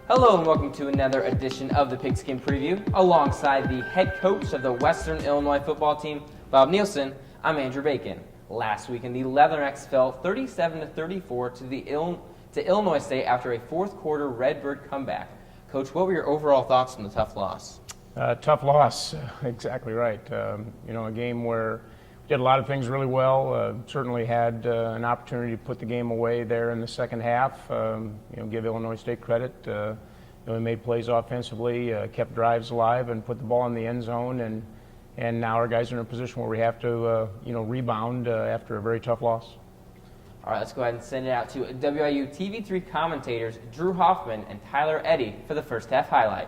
Hello and welcome to another edition of the Pigskin Preview. Alongside the head coach of the Western Illinois football team, Bob Nielsen, I'm Andrew Bacon. Last weekend, the Leathernecks fell 37-34 to Illinois State after a fourth quarter Redbird comeback. Coach, what were your overall thoughts on the tough loss? Tough loss, exactly right. A game where we did a lot of things really well. Certainly had an opportunity to put the game away there in the second half. Give Illinois State credit. We made plays offensively, kept drives alive, and put the ball in the end zone. And now our guys are in a position where we have to, rebound after a very tough loss. All right, let's go ahead and send it out to WIU TV3 commentators Drew Hoffman and Tyler Eddy for the first half highlight.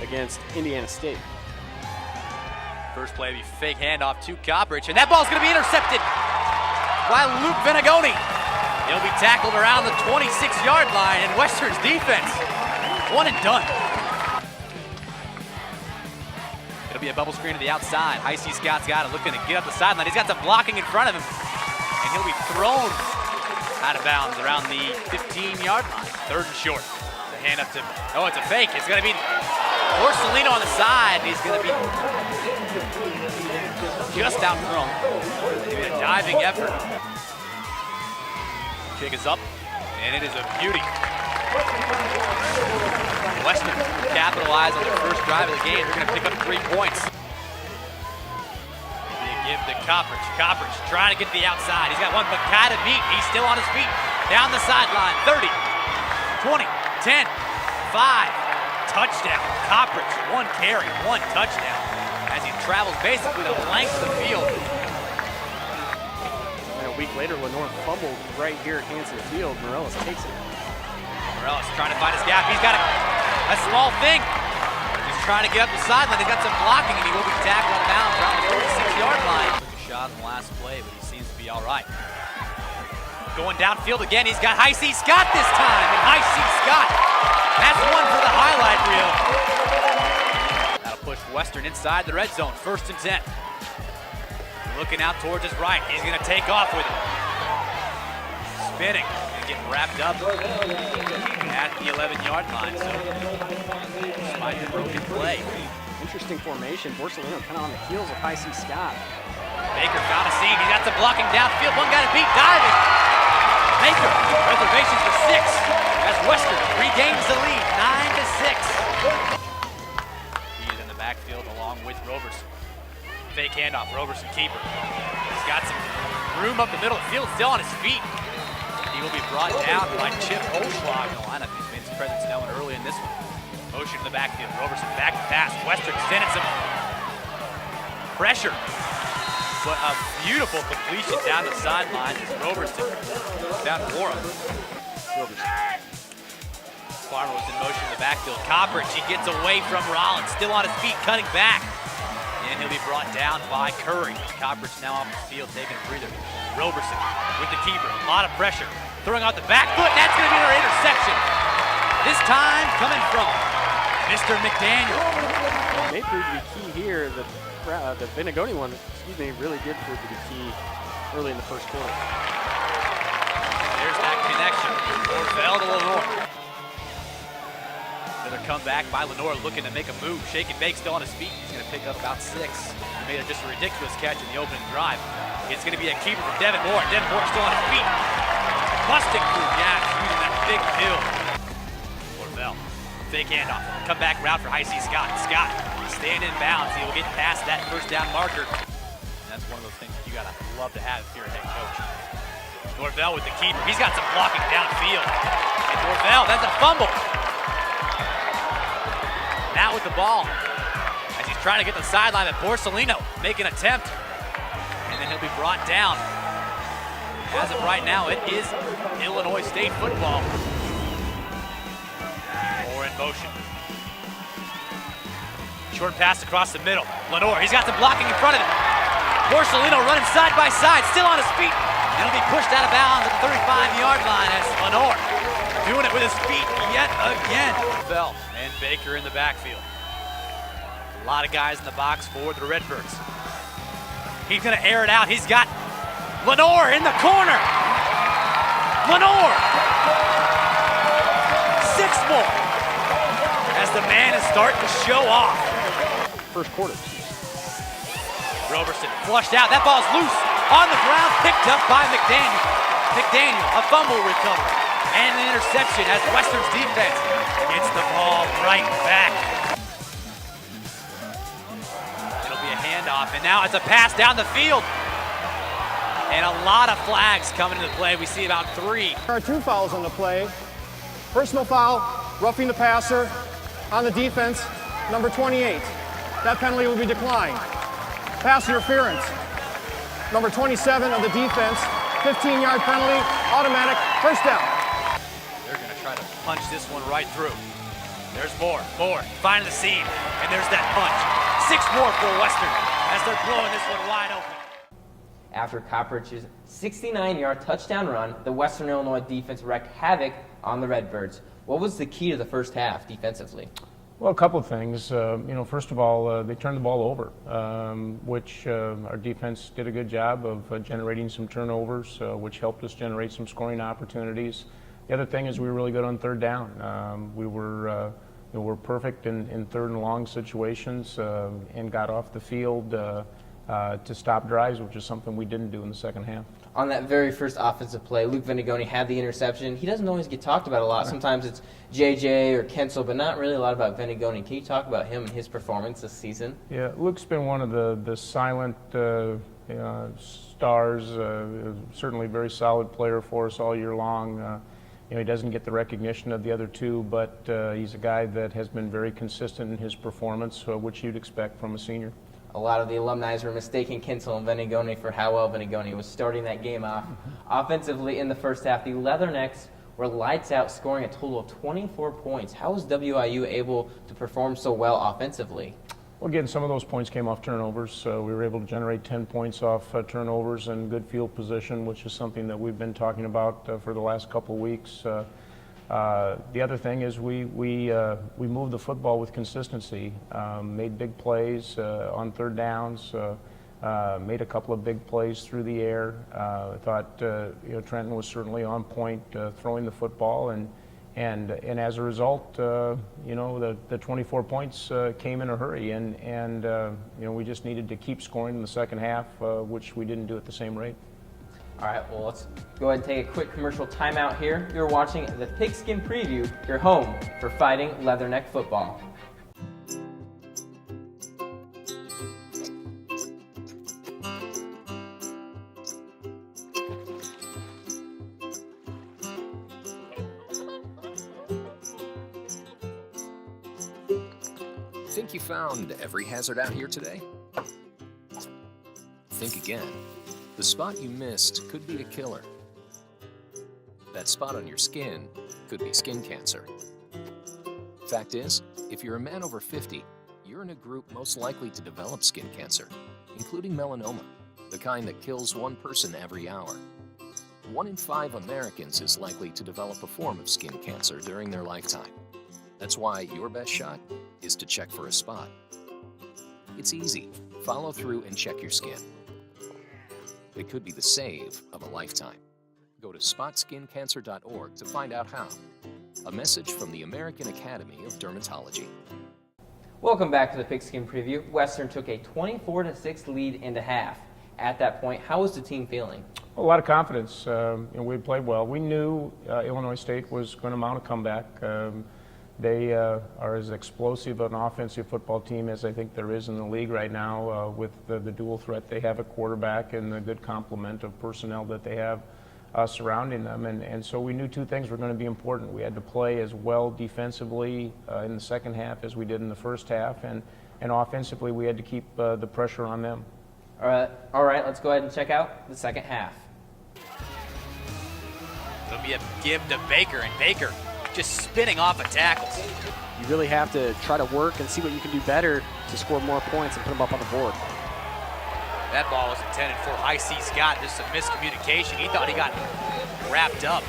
Against Indiana State. First play, be fake handoff to Coppridge, and that ball's going to be intercepted by Luke Venagoni. He'll be tackled around the 26-yard line, and Western's defense, one and done. It'll be a bubble screen to the outside. Heisey Scott's got it, looking to get up the sideline. He's got some blocking in front of him, and he'll be thrown out of bounds around the 15-yard line. Third and short. The hand up to, it's a fake. It's going to be Borsellino on the side. He's going to be just outthrown. Maybe a diving effort. Kick is up, and it is a beauty. Western capitalize on their first drive of the game. They're going to pick up 3 points. They give to Coppridge. Coppridge trying to get to the outside. He's got one guy to beat. He's still on his feet. Down the sideline. 30, 20, 10, 5. Touchdown. Coppridge, 1 carry, 1 touchdown. As he travels basically the length of the field. And a week later, Lenore fumbled right here at Hanson Field. Morellis takes it. Morellis trying to find his gap. He's got a small thing. He's trying to get up the sideline. He's got some blocking, and he will be tackled on bounds around the 46-yard line. Took a shot in the last play, but he seems to be all right. Going downfield again. He's got Heisey Scott this time, and Heisey Scott. That's one for the highlight reel. That'll push Western inside the red zone. 1st and 10. Looking out towards his right. He's going to take off with it. Spinning and getting wrapped up at the 11-yard line. So, despite the broken play. Interesting formation. Borsellino kind of on the heels of Heisey Scott. Baker found a seam. He's got some blocking downfield. One guy to beat. Diving. Baker. Reservations for 6. As Western regains the lead, 9-6. He's in the backfield along with Roberson. Fake handoff, Roberson keeper. He's got some room up the middle of the field, still on his feet. He will be brought down by Chip Oshlag in the lineup. He's made his presence known early in this one. Motion in the backfield, Roberson back to pass. Western sending some pressure. But a beautiful completion down the sideline as Roberson down for him. Roberson. Farmer was in motion in the backfield. Coppridge, he gets away from Rollins, still on his feet, cutting back. And he'll be brought down by Curry. Coppridge now off the field, taking a breather. Roberson with the keeper, a lot of pressure. Throwing out the back foot, that's going to be an interception. This time coming from Mr. McDaniel. May prove to be key here. The Venagoni one, really did prove to be key early in the first quarter. There's that connection. Norvell to Lenore. Another comeback by Lenore looking to make a move. Shake and bake still on his feet. He's going to pick up about 6. He made just a ridiculous catch in the opening drive. It's going to be a keeper for Devin Moore. Devin Moore still on his feet. Busting through gaps using that big pill. Norvell. Fake handoff. Comeback route for Heisey Scott. Scott staying in bounds. He will get past that first down marker. And that's one of those things you got to love to have if you're a head coach. Norvell with the keeper. He's got some blocking downfield. And Norvell, that's a fumble. Now with the ball. As he's trying to get the sideline, but Borsellino make an attempt. And then he'll be brought down. As of right now, it is Illinois State football. Moore in motion. Short pass across the middle. Lenore, he's got some blocking in front of him. Borsellino running side by side, still on his feet. And he'll be pushed out of bounds at the 35-yard line as Lenore doing it with his feet yet again. Bell and Baker in the backfield. A lot of guys in the box for the Redbirds. He's going to air it out. He's got Lenore in the corner. Lenore. 6 more. As the man is starting to show off. First quarter. Roberson flushed out. That ball's loose on the ground, picked up by McDaniel. McDaniel, a fumble recovery. And an interception as Western's defense gets the ball right back. It'll be a handoff, and now it's a pass down the field. And a lot of flags coming into play. We see about 3. There are 2 fouls on the play. Personal foul, roughing the passer. On the defense, number 28. That penalty will be declined. Pass interference, number 27 of the defense. 15-yard penalty, automatic, first down. They're going to try to punch this one right through. There's more, finding the seam, and there's that punch. 6 more for Western as they're blowing this one wide open. After Copperidge's 69-yard touchdown run, the Western Illinois defense wreaked havoc on the Redbirds. What was the key to the first half defensively? Well, a couple of things. First of all, they turned the ball over, which our defense did a good job of generating some turnovers, which helped us generate some scoring opportunities. The other thing is we were really good on third down. We were perfect in third and long situations and got off the field to stop drives, which is something we didn't do in the second half. On that very first offensive play, Luke Venegoni had the interception. He doesn't always get talked about a lot. Sometimes it's JJ or Kensel, but not really a lot about Venegoni. Can you talk about him and his performance this season? Yeah, Luke's been one of the silent stars, certainly a very solid player for us all year long. He doesn't get the recognition of the other 2, but he's a guy that has been very consistent in his performance, which you'd expect from a senior. A lot of the alumni were mistaking Kensel and Venegoni for how well Venegoni was starting that game off. Offensively in the first half, the Leathernecks were lights out, scoring a total of 24 points. How was WIU able to perform so well offensively? Well, again, some of those points came off turnovers. We were able to generate 10 points off turnovers and good field position, which is something that we've been talking about for the last couple of weeks. The other thing is we moved the football with consistency, made big plays on third downs, made a couple of big plays through the air. I thought Trenton was certainly on point throwing the football, and as a result, the 24 points came in a hurry, and we just needed to keep scoring in the second half, which we didn't do at the same rate. All right, well, let's go ahead and take a quick commercial timeout here. You're watching the Pigskin Preview, your home for Fighting Leatherneck football. Think you found every hazard out here today? Think again. The spot you missed could be a killer. That spot on your skin could be skin cancer. Fact is, if you're a man over 50, you're in a group most likely to develop skin cancer, including melanoma, the kind that kills 1 person every hour. 1 in 5 Americans is likely to develop a form of skin cancer during their lifetime. That's why your best shot is to check for a spot. It's easy. Follow through and check your skin. It could be the save of a lifetime. Go to spotskincancer.org to find out how. A message from the American Academy of Dermatology. Welcome back to the Pigskin Preview. Western took a 24-6 lead into half. At that point, how was the team feeling? A lot of confidence. We played well. We knew Illinois State was going to mount a comeback. They are as explosive an offensive football team as I think there is in the league right now, with the dual threat they have at quarterback and the good complement of personnel that they have surrounding them. And so we knew 2 things were going to be important. We had to play as well defensively in the second half as we did in the first half, and offensively we had to keep the pressure on them. All right, let's go ahead and check out the second half. It'll be a give to Baker, and Baker just spinning off of tackles. You really have to try to work and see what you can do better to score more points and put them up on the board. That ball was intended for I.C. Scott. Just some miscommunication. He thought he got wrapped up.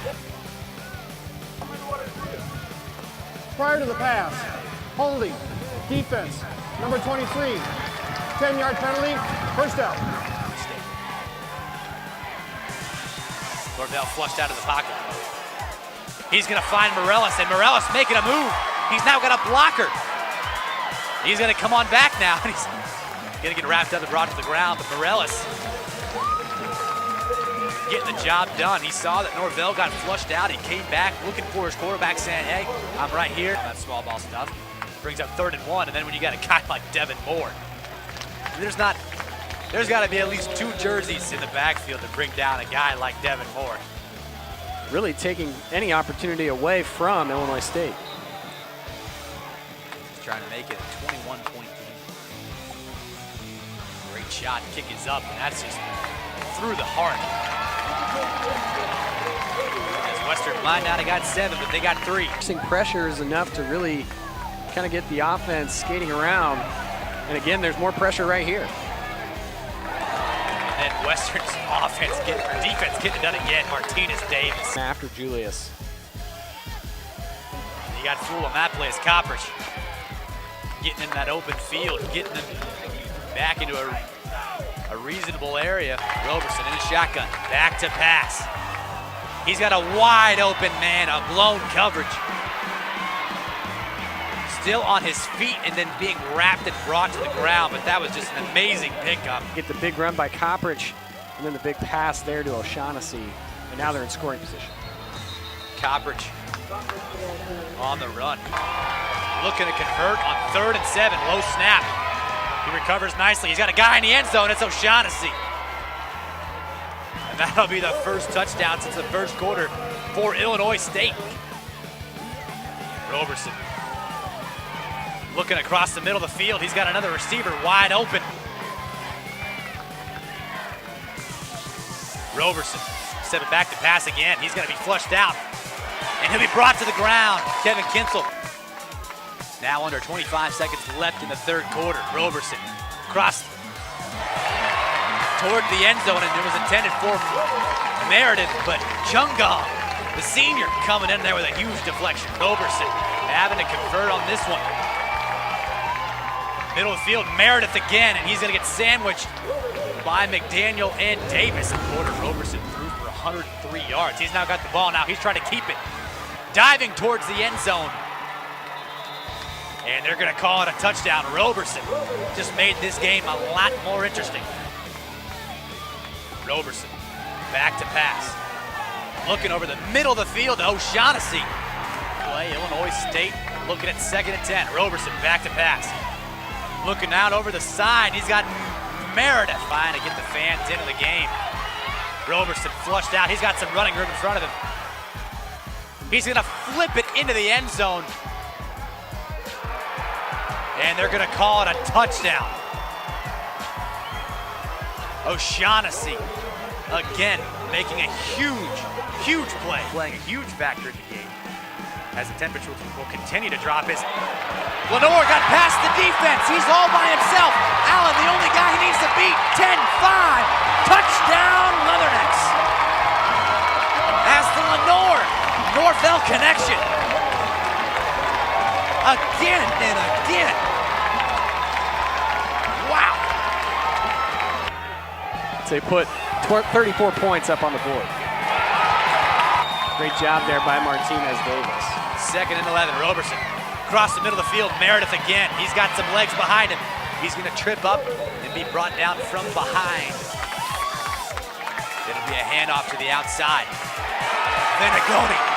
Prior to the pass, holding, defense, number 23, 10-yard penalty, first down. Norvell flushed out of the pocket. He's going to find Morellis, and Morellis making a move. He's now got a blocker. He's going to come on back now, and he's going to get wrapped up and brought to the ground. But Morellis getting the job done. He saw that Norvell got flushed out. He came back looking for his quarterback, saying, hey, I'm right here. That small ball stuff brings up 3rd and 1. And then when you got a guy like Devin Moore, there's got to be at least 2 jerseys in the backfield to bring down a guy like Devin Moore. Really taking any opportunity away from Illinois State. He's trying to make it a 21-point game. Great shot, kick is up, and that's just through the heart. As Western might not have got 7, but they got 3. Pressure is enough to really kind of get the offense skating around. And again, there's more pressure right here. And then Western's defense getting it done again. Martinez Davis. After Julius. You got fool on that play is Coppers. Getting in that open field, getting them back into a reasonable area. Roberson in the shotgun, back to pass. He's got a wide open man, a blown coverage. Still on his feet and then being wrapped and brought to the ground, but that was just an amazing pickup. Get the big run by Coppridge, and then the big pass there to O'Shaughnessy, and now they're in scoring position. Coppridge on the run. Looking to convert on 3rd and 7, low snap. He recovers nicely. He's got a guy in the end zone. It's O'Shaughnessy. And that'll be the first touchdown since the first quarter for Illinois State. Roberson looking across the middle of the field. He's got another receiver wide open. Roberson stepping back to pass again. He's going to be flushed out. And he'll be brought to the ground. Kevin Kinsel. Now under 25 seconds left in the 3rd quarter. Roberson crossed toward the end zone, and it was intended for Meredith, but Chungong, the senior, coming in there with a huge deflection. Roberson having to convert on this one. Middle of the field, Meredith again, and he's going to get sandwiched by McDaniel and Davis. In the quarter, Roberson threw for 103 yards. He's now got the ball now. He's trying to keep it. Diving towards the end zone. And they're going to call it a touchdown. Roberson just made this game a lot more interesting. Roberson back to pass. Looking over the middle of the field to O'Shaughnessy. Play Illinois State looking at 2nd and 10. Roberson back to pass. Looking out over the side. He's got Meredith trying to get the fans into the game. Roberson flushed out. He's got some running room in front of him. He's going to flip it into the end zone. And they're going to call it a touchdown. O'Shaughnessy, again, making a huge play. Playing a huge factor in the game. As the temperature will continue to drop. Lenore got past the defense. He's all by himself. Allen, the only guy he needs to beat. 10-5. Touchdown, Leathernecks. As the Lenore-Norvell connection. Again and again. Wow. They put 34 points up on the board. Great job there by Martinez Davis. 2nd and 11, Roberson. Across the middle of the field, Meredith again. He's got some legs behind him. He's going to trip up and be brought down from behind. It'll be a handoff to the outside. Venegoni.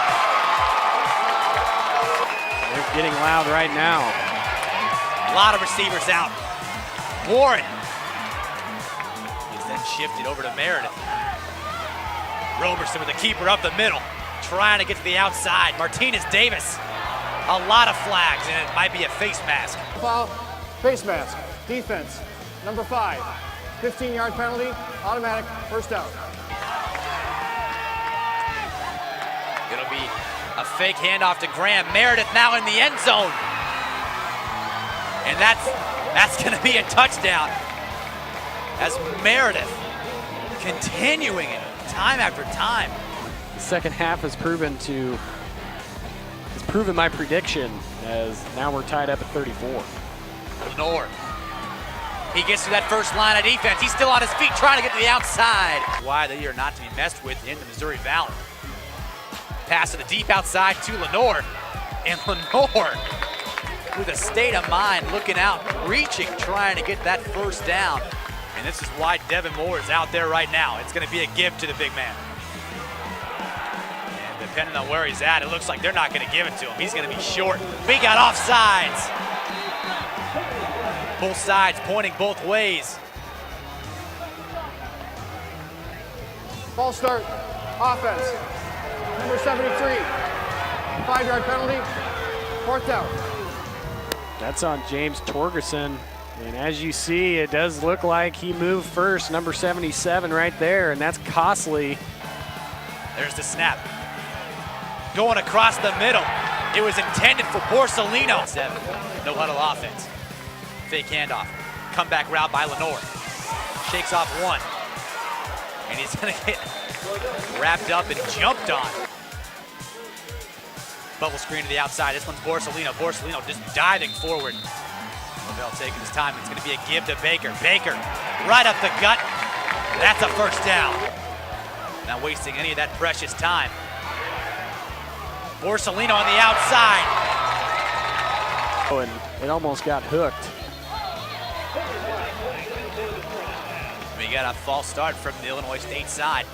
They're getting loud right now. A lot of receivers out. Warren. He's then shifted over to Meredith. Roberson with the keeper up the middle, trying to get to the outside. Martinez Davis. A lot of flags, and it might be a face mask. Foul, face mask, defense, number 5. 15-yard penalty, automatic, first down. It'll be a fake handoff to Graham. Meredith now in the end zone. And that's going to be a touchdown. As Meredith continuing it time after time. The second half has proven my prediction, as now we're tied up at 34. Lenore He gets to that first line of defense. He's still on his feet trying to get to the outside. Why they are not to be messed with in the Missouri Valley. Pass to the deep outside to Lenore. And Lenore, with a state of mind, looking out, reaching, trying to get that first down. And this is why Devin Moore is out there right now. It's going to be a give to the big man. And depending on where he's at, it looks like they're not going to give it to him. He's going to be short. We got offsides. Both sides pointing both ways. Ball start, offense. Number 73, 5-yard penalty, 4th down. That's on James Torgerson. And as you see, it does look like he moved first, number 77 right there, and that's costly. There's the snap. Going across the middle. It was intended for Borsellino. 7, no huddle offense. Fake handoff. Comeback route by Lenore. Shakes off one. And he's gonna get wrapped up and jumped on. Bubble screen to the outside. This one's Borsellino. Borsellino just diving forward. Lavelle taking his time. It's gonna be a give to Baker. Baker, right up the gut. That's a first down. Not wasting any of that precious time. Borsellino on the outside. Oh, and it almost got hooked. We got a false start from the Illinois State side.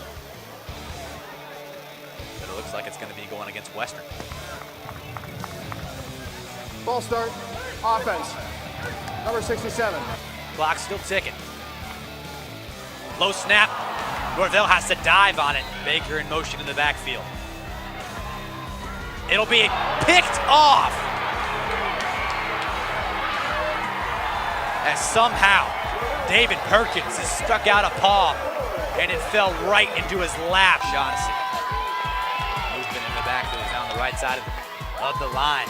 But it looks like it's going to be going against Western. Ball start, offense. Number 67. Clock's still ticking. Low snap. Norvell has to dive on it. Baker in motion in the backfield. It'll be picked off. As somehow David Perkins has stuck out a paw and it fell right into his lap. Shaughnessy. Movement in the backfield down the right side of the line.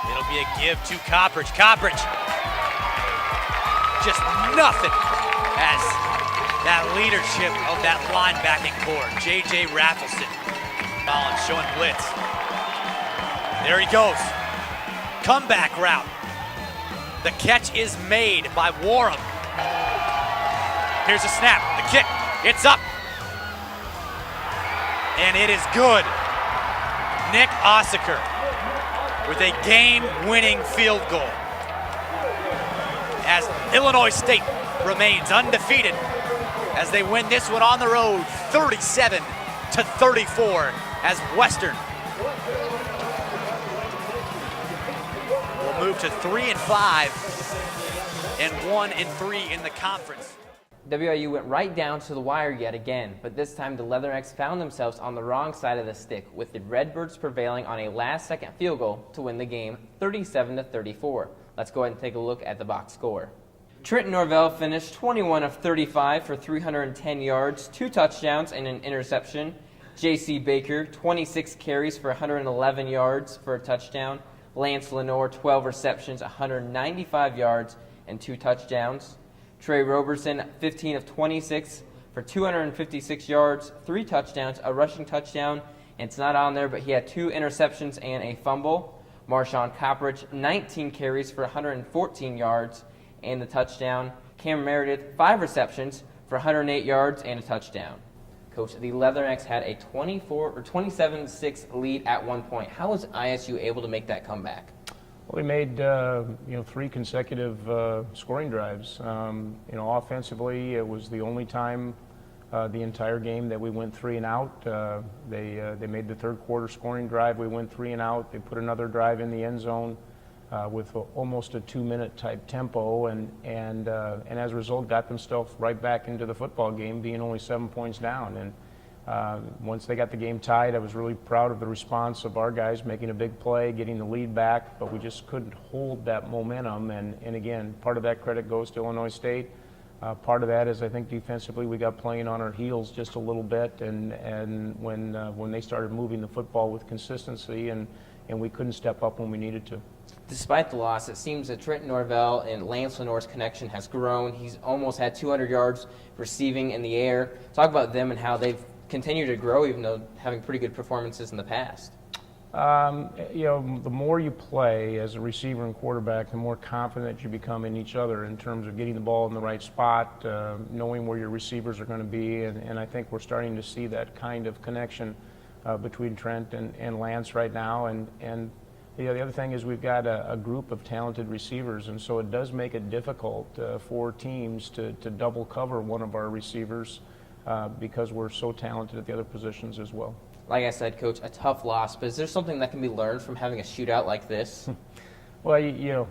It'll be a give to Coppridge. Coppridge. Just nothing as that leadership of that linebacking core. J.J. Raffleson. Collins showing blitz. There he goes. Comeback route. The catch is made by Warham. Here's a snap. The kick. It's up. And it is good. Nick Ossaker with a game-winning field goal. As Illinois State remains undefeated as they win this one on the road 37-34 as Western will move to 3-5 and 1-3 in the conference. WIU went right down to the wire yet again, but this time the Leathernecks found themselves on the wrong side of the stick, with the Redbirds prevailing on a last-second field goal to win the game 37-34. Let's go ahead and take a look at the box score. Trenton Norvell finished 21 of 35 for 310 yards, 2 touchdowns, and an interception. J.C. Baker, 26 carries for 111 yards for a touchdown. Lance Lenore, 12 receptions, 195 yards, and 2 touchdowns. Trey Roberson, 15 of 26 for 256 yards, 3 touchdowns, a rushing touchdown. And it's not on there, but he had 2 interceptions and a fumble. Marshawn Coppridge, 19 carries for 114 yards and the touchdown. Cam Meredith, 5 receptions for 108 yards and a touchdown. Coach, the Leathernecks had a 27-6 lead at one point. How was ISU able to make that comeback? Well, we made 3 consecutive scoring drives. Offensively, it was the only time the entire game that we went 3 and out. They made the third quarter scoring drive. We went 3 and out. They put another drive in the end zone with almost a 2-minute type tempo, and as a result, got themselves right back into the football game, being only 7 points down. And once they got the game tied, I was really proud of the response of our guys making a big play, getting the lead back, but we just couldn't hold that momentum. And again, part of that credit goes to Illinois State. Part of that is, I think, defensively we got playing on our heels just a little bit, and when they started moving the football with consistency, and we couldn't step up when we needed to. Despite the loss, it seems that Trenton Norvell and Lance Lenore's connection has grown. He's almost had 200 yards receiving in the air. Talk about them and how they've continued to grow, even though having pretty good performances in the past. You know, the more you play as a receiver and quarterback, the more confident you become in each other in terms of getting the ball in the right spot, knowing where your receivers are going to be, and I think we're starting to see that kind of connection between Trent and Lance right now. And the other thing is we've got a group of talented receivers, and so it does make it difficult for teams to double cover one of our receivers because we're so talented at the other positions as well. Like I said, Coach, a tough loss, but is there something that can be learned from having a shootout like this? Well, you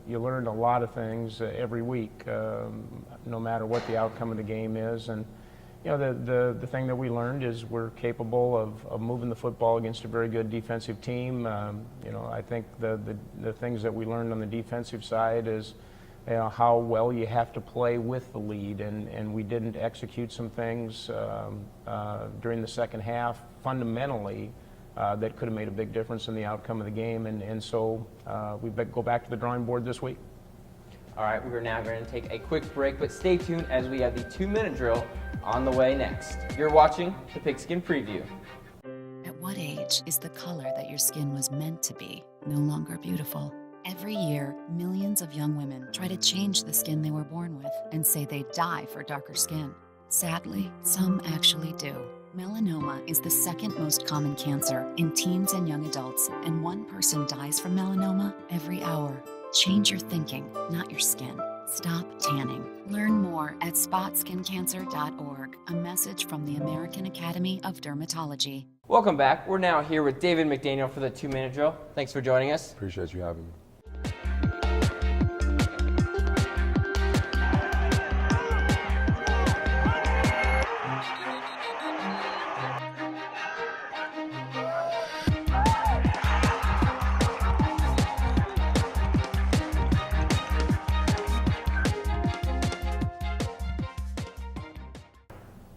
learn a lot of things every week, no matter what the outcome of the game is. And you know, the thing that we learned is we're capable of moving the football against a very good defensive team. You know, I think the things that we learned on the defensive side is, you know, how well you have to play with the lead, and we didn't execute some things during the second half fundamentally that could have made a big difference in the outcome of the game, and so we go back to the drawing board this week. All right, we're now going to take a quick break, but stay tuned as we have the 2-minute drill on the way next. You're watching the Pigskin Preview. At what age is the color that your skin was meant to be no longer beautiful? Every year, millions of young women try to change the skin they were born with and say they die for darker skin. Sadly, some actually do. Melanoma is the second most common cancer in teens and young adults, and one person dies from melanoma every hour. Change your thinking, not your skin. Stop tanning. Learn more at spotskincancer.org. A message from the American Academy of Dermatology. Welcome back. We're now here with David McDaniel for the 2-minute drill. Thanks for joining us. Appreciate you having me.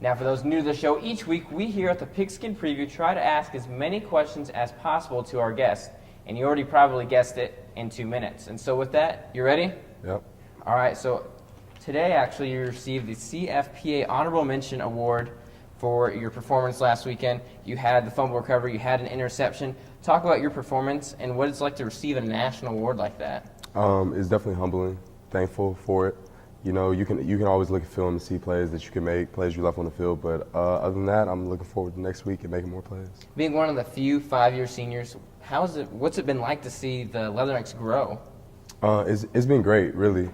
Now, for those new to the show, each week we here at the Pigskin Preview try to ask as many questions as possible to our guests, and you already probably guessed it, in 2 minutes. And so with that, you ready? Yep. All right, so today actually you received the CFPA Honorable Mention Award for your performance last weekend. You had the fumble recovery, you had an interception. Talk about your performance and what it's like to receive a national award like that. It's definitely humbling, thankful for it. You know, you can always look at film and see plays that you can make, plays you left on the field, but other than that, I'm looking forward to next week and making more plays. Being one of the few 5-year seniors, what's it been like to see the Leathernecks grow? It's been great, really.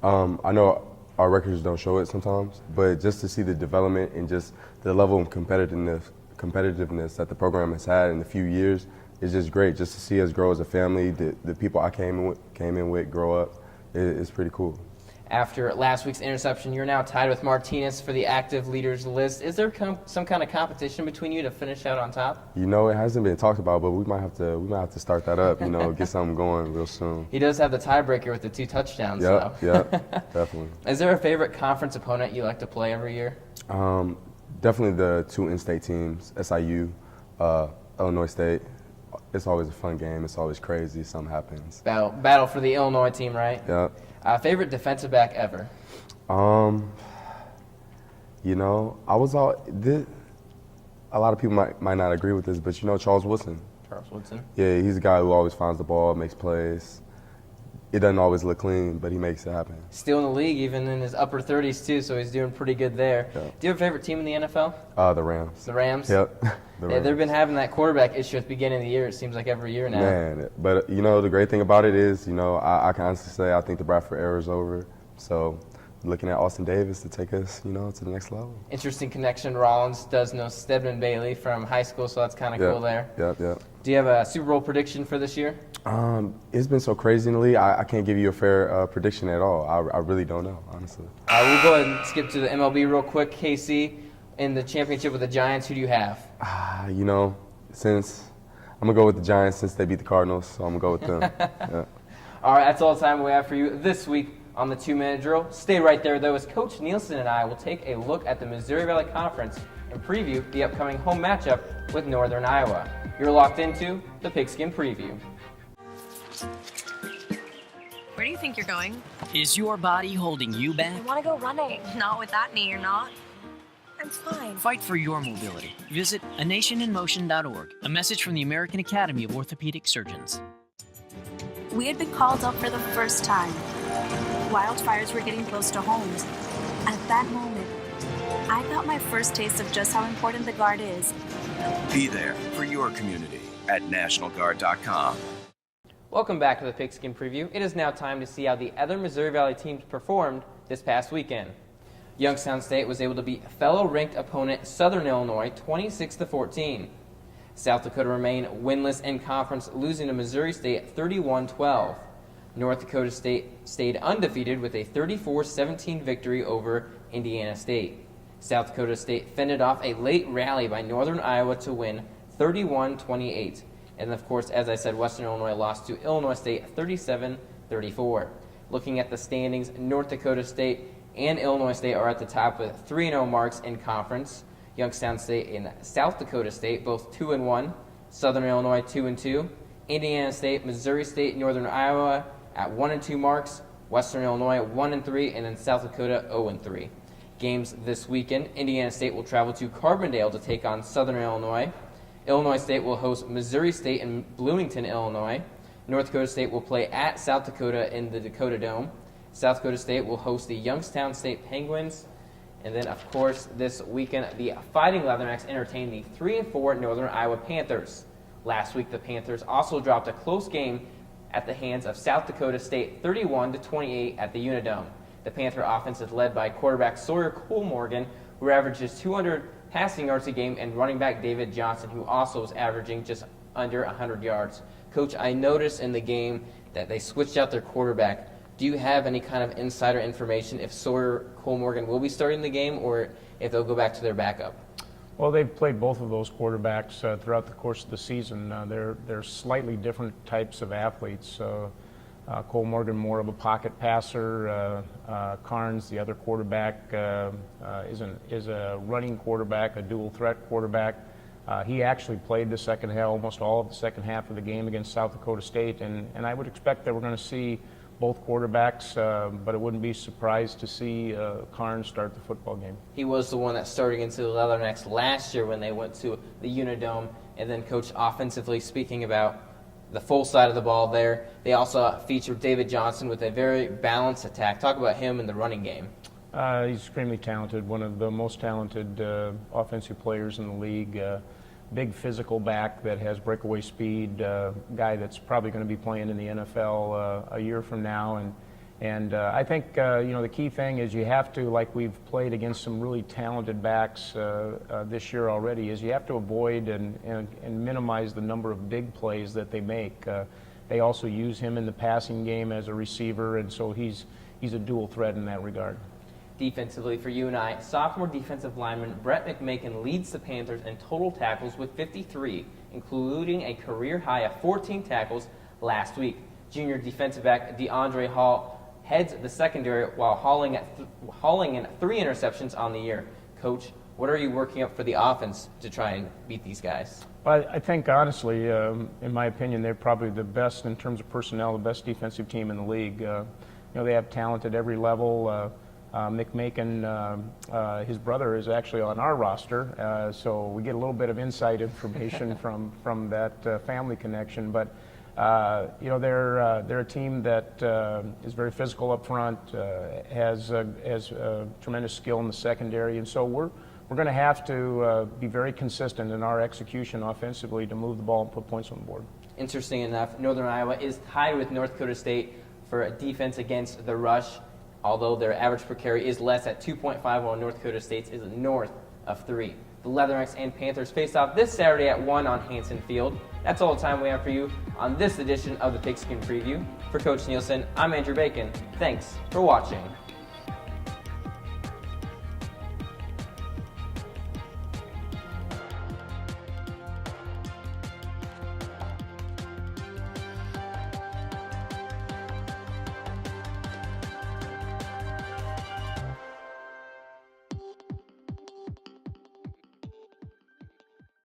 I know our records don't show it sometimes, but just to see the development and just the level of competitiveness that the program has had in a few years is just great. Just to see us grow as a family, the people I came in with grow up, it's pretty cool. After last week's interception, you're now tied with Martinez for the active leaders list. Is there some kind of competition between you to finish out on top? You know, it hasn't been talked about, but we might have to start that up. You know, get something going real soon. He does have the tiebreaker with the 2 touchdowns. Yep, though. yep, definitely. Is there a favorite conference opponent you like to play every year? Definitely the 2 in-state teams, SIU, Illinois State. It's always a fun game. It's always crazy. Something happens. Battle for the Illinois team, right? Yep. Favorite defensive back ever? You know, a lot of people might not agree with this, but you know, Charles Woodson. Charles Woodson. Yeah, he's a guy who always finds the ball, makes plays. It doesn't always look clean, but he makes it happen. Still in the league, even in his upper 30s too, so he's doing pretty good there. Yeah. Do you have a favorite team in the NFL? The Rams. The Rams? Yep. The Yeah, Rams. they've been having that quarterback issue at the beginning of the year. It seems like every year now. Man, but you know, the great thing about it is, you know, I can honestly say I think the Bradford era is over. So looking at Austin Davis to take us, you know, to the next level. Interesting connection. Rollins does know Stedman Bailey from high school, so that's kind of cool there. Yep. Do you have a Super Bowl prediction for this year? It's been so crazy in the league. I can't give you a fair prediction at all. I really don't know, honestly. We'll go ahead and skip to the MLB real quick. KC in the championship with the Giants. Who do you have? You know, since I'm going to go with the Giants since they beat the Cardinals, so I'm going to go with them. Yeah. All right, that's all the time we have for you this week on the 2-minute drill. Stay right there, though, as Coach Nielsen and I will take a look at the Missouri Valley Conference and preview the upcoming home matchup with Northern Iowa. You're locked into the Pigskin Preview. Where do you think you're going? Is your body holding you back? I want to go running. Not with that knee, you're not. I'm fine. Fight for your mobility. Visit anationinmotion.org. A message from the American Academy of Orthopedic Surgeons. We had been called up for the first time. Wildfires were getting close to homes. At that moment, I got my first taste of just how important the Guard is. Be there for your community at NationalGuard.com. Welcome back to the Pigskin Preview. It is now time to see how the other Missouri Valley teams performed this past weekend. Youngstown State was able to beat fellow ranked opponent Southern Illinois 26-14. South Dakota remained winless in conference, losing to Missouri State 31-12. North Dakota State stayed undefeated with a 34-17 victory over Indiana State. South Dakota State fended off a late rally by Northern Iowa to win 31-28. And of course, as I said, Western Illinois lost to Illinois State 37-34. Looking at the standings, North Dakota State and Illinois State are at the top with 3-0 marks in conference. Youngstown State and South Dakota State both 2-1. Southern Illinois 2-2. Indiana State, Missouri State, Northern Iowa at 1-2 marks. Western Illinois 1-3, and then South Dakota 0-3. Games this weekend: Indiana State will travel to Carbondale to take on Southern Illinois. Illinois State will host Missouri State in Bloomington, Illinois. North Dakota State will play at South Dakota in the Dakota Dome. South Dakota State will host the Youngstown State Penguins. And then, of course, this weekend, the Fighting Leathernecks entertain the 3-4 Northern Iowa Panthers. Last week, the Panthers also dropped a close game at the hands of South Dakota State 31-28 at the Unidome. The Panther offense is led by quarterback Sawyer Cole-Morgan, who averages 200 passing yards a game, and running back David Johnson, who also is averaging just under 100 yards. Coach, I noticed in the game that they switched out their quarterback. Do you have any kind of insider information if Sawyer Cole-Morgan will be starting the game or if they'll go back to their backup? Well, they've played both of those quarterbacks throughout the course of the season. They're slightly different types of athletes. Cole-Morgan more of a pocket passer. Carnes, the other quarterback, is a running quarterback, a dual threat quarterback. He actually played the second half, almost all of the second half of the game against South Dakota State, and I would expect that we're going to see both quarterbacks, but it wouldn't be surprised to see Carnes start the football game. He was the one that started against the Leathernecks last year when they went to the Unidome. And then, Coach, offensively speaking about the full side of the ball there, they also featured David Johnson with a very balanced attack. Talk about him in the running game. He's extremely talented, one of the most talented offensive players in the league. Big physical back that has breakaway speed, guy that's probably going to be playing in the NFL a year from now. And I think the key thing is you have to, like we've played against some really talented backs this year already, is you have to avoid and minimize the number of big plays that they make. They also use him in the passing game as a receiver, and so he's a dual threat in that regard. Defensively for you and I, sophomore defensive lineman Brett McMakin leads the Panthers in total tackles with 53, including a career high of 14 tackles last week. Junior defensive back DeAndre Hall heads the secondary while hauling in 3 interceptions on the year. Coach, what are you working up for the offense to try and beat these guys? Well, I think, honestly, in my opinion, they're probably the best in terms of personnel, the best defensive team in the league. They have talent at every level. McMakin, his brother is actually on our roster, so we get a little bit of inside information from that family connection. But they're a team that is very physical up front, has tremendous skill in the secondary, and so we're going to have to be very consistent in our execution offensively to move the ball and put points on the board. Interesting enough, Northern Iowa is tied with North Dakota State for a defense against the rush, although their average per carry is less at 2.5, while North Dakota State's is north of 3. The Leathernecks and Panthers face off this Saturday at 1 on Hanson Field. That's all the time we have for you on this edition of the Pigskin Preview. For Coach Nielsen, I'm Andrew Bacon. Thanks for watching.